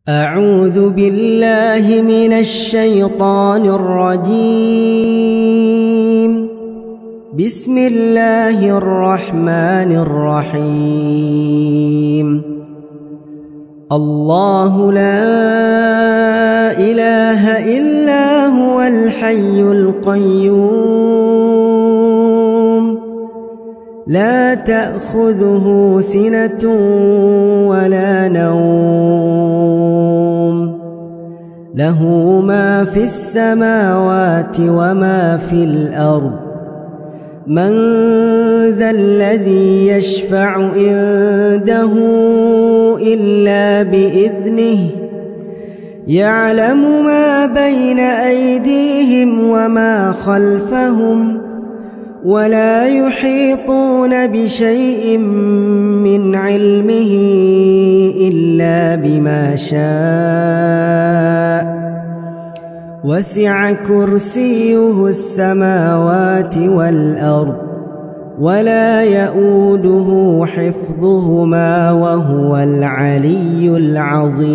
أعوذ بالله من الشيطان الرجيم. بسم الله الرحمن الرحيم. الله لا إله إلا هو الحي القيوم لا تأخذه سنة ولا نوم له ما في السماوات وما في الأرض من ذا الذي يشفع عنده إلا بإذنه يعلم ما بين أيديهم وما خلفهم ولا يحيطون بشيء من علمه إلا بما شاء وسع كرسيه السماوات والأرض ولا يؤوده حفظهما وهو العلي العظيم.